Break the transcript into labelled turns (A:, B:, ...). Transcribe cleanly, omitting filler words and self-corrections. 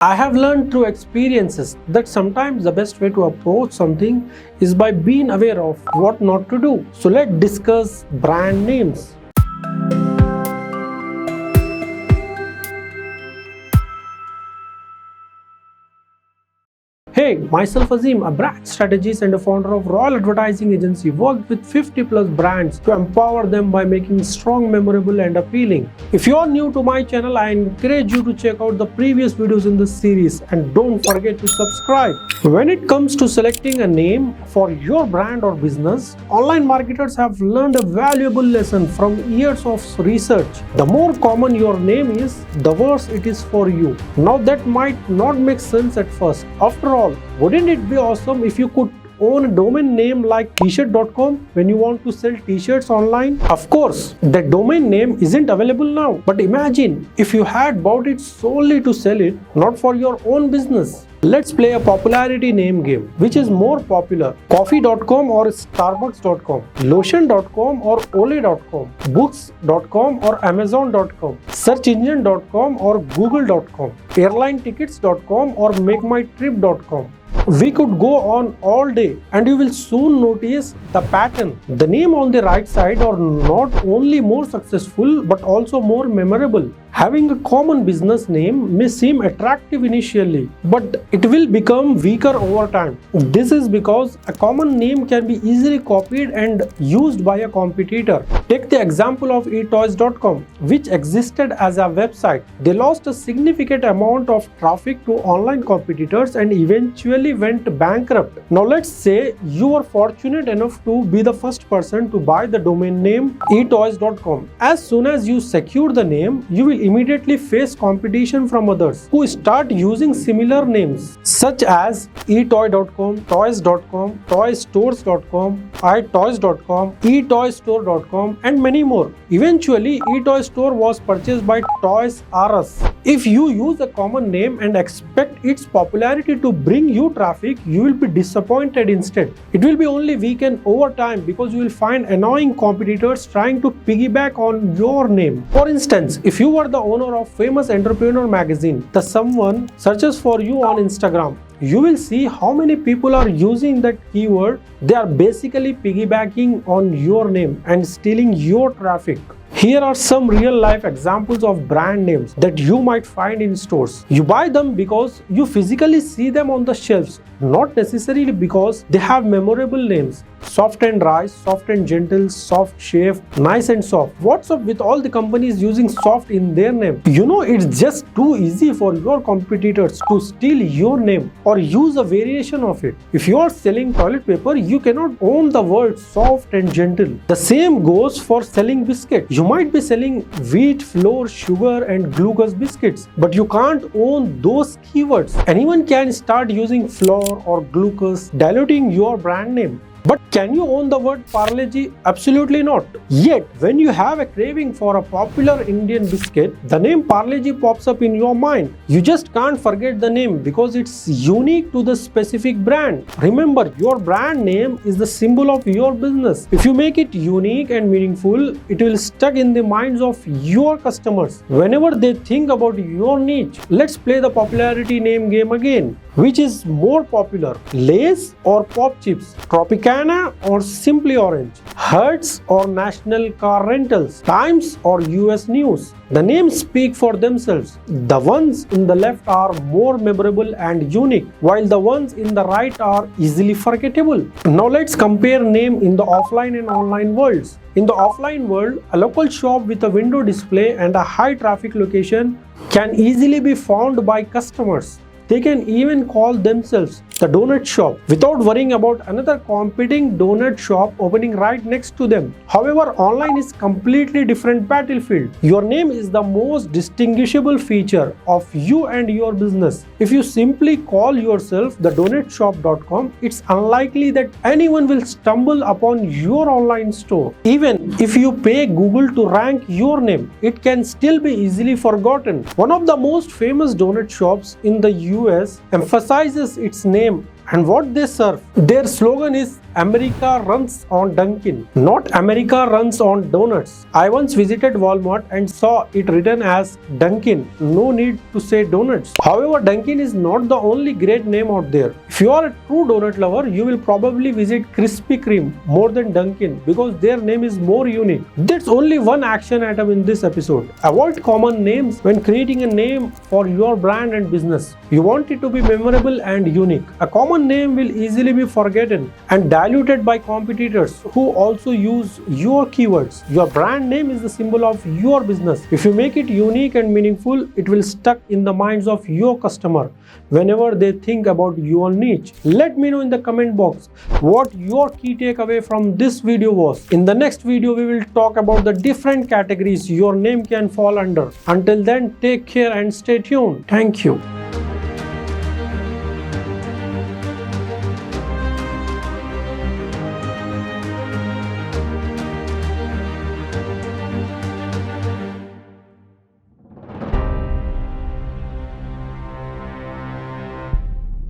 A: I have learned through experiences that sometimes the best way to approach something is by being aware of what not to do. So let's discuss brand names. Hey, myself Azim, a brand strategist and a founder of Royal Advertising Agency, worked with 50 plus brands to empower them by making strong, memorable and appealing. If you are new to my channel, I encourage you to check out the previous videos in this series and don't forget to subscribe. When it comes to selecting a name for your brand or business, online marketers have learned a valuable lesson from years of research. The more common your name is, the worse it is for you. Now that might not make sense at first. After all, wouldn't it be awesome if you could own a domain name like tshirt.com when you want to sell t-shirts online? Of course, that domain name isn't available now. But imagine if you had bought it solely to sell it, not for your own business. Let's play a popularity name game. Which is more popular? Coffee.com or Starbucks.com? Lotion.com or Olay.com? Books.com or Amazon.com? Searchengine.com or Google.com? Airlinetickets.com or MakeMyTrip.com? We could go on all day and you will soon notice the pattern. The name on the right side are not only more successful but also more memorable. Having a common business name may seem attractive initially, but it will become weaker over time. This is because a common name can be easily copied and used by a competitor. Take the example of eToys.com, which existed as a website. They lost a significant amount of traffic to online competitors and eventually went bankrupt. Now let's say you were fortunate enough to be the first person to buy the domain name eToys.com. As soon as you secure the name, you will immediately face competition from others who start using similar names such as etoy.com, toys.com, toystores.com, itoys.com, etoystore.com and many more. Eventually, eToy Store was purchased by Toys R Us. If you use a common name and expect its popularity to bring you traffic, you will be disappointed instead. It will be only weakened over time because you will find annoying competitors trying to piggyback on your name. For instance, if you were the owner of famous entrepreneur magazine, the someone searches for you on Instagram, you will see how many people are using that keyword. They are basically piggybacking on your name and stealing your traffic. Here are some real life examples of brand names that you might find in stores. You buy them because you physically see them on the shelves, not necessarily because they have memorable names. Soft and dry, soft and gentle, soft shave, nice and soft. What's up with all the companies using soft in their name? You know, it's just too easy for your competitors to steal your name or use a variation of it. If you are selling toilet paper, you cannot own the word soft and gentle. The same goes for selling biscuit. You might be selling wheat, flour, sugar and glucose biscuits, but you can't own those keywords. Anyone can start using flour or glucose, diluting your brand name. But can you own the word Parle-G? Absolutely not. Yet, when you have a craving for a popular Indian biscuit, the name Parle-G pops up in your mind. You just can't forget the name because it's unique to the specific brand. Remember, your brand name is the symbol of your business. If you make it unique and meaningful, it will stuck in the minds of your customers whenever they think about your niche. Let's play the popularity name game again. Which is more popular, Lay's or Pop Chips, Tropicana or Simply Orange, Hertz or National Car Rentals, Times or US News? The names speak for themselves. The ones in the left are more memorable and unique, while the ones in the right are easily forgettable. Now let's compare name in the offline and online worlds. In the offline world, a local shop with a window display and a high traffic location can easily be found by customers. They can even call themselves the donut shop without worrying about another competing donut shop opening right next to them. However, online is completely different battlefield. Your name is the most distinguishable feature of you and your business. If you simply call yourself the donutshop.com, it's unlikely that anyone will stumble upon your online store. Even if you pay Google to rank your name, it can still be easily forgotten. One of the most famous donut shops in the US emphasizes its name and what they serve. Their slogan is America runs on Dunkin', not America runs on donuts. I once visited Walmart and saw it written as Dunkin'. No need to say donuts. However, Dunkin' is not the only great name out there. If you are a true donut lover, you will probably visit Krispy Kreme more than Dunkin' because their name is more unique. That's only one action item in this episode. Avoid common names when creating a name for your brand and business. You want it to be memorable and unique. A common name will easily be forgotten and diluted by competitors who also use your keywords. Your brand name is the symbol of your business. If you make it unique and meaningful, it will stuck in the minds of your customer whenever they think about your niche. Let me know in the comment box what your key takeaway from this video was. In the next video, we will talk about the different categories your name can fall under. Until then, take care and stay tuned. Thank you.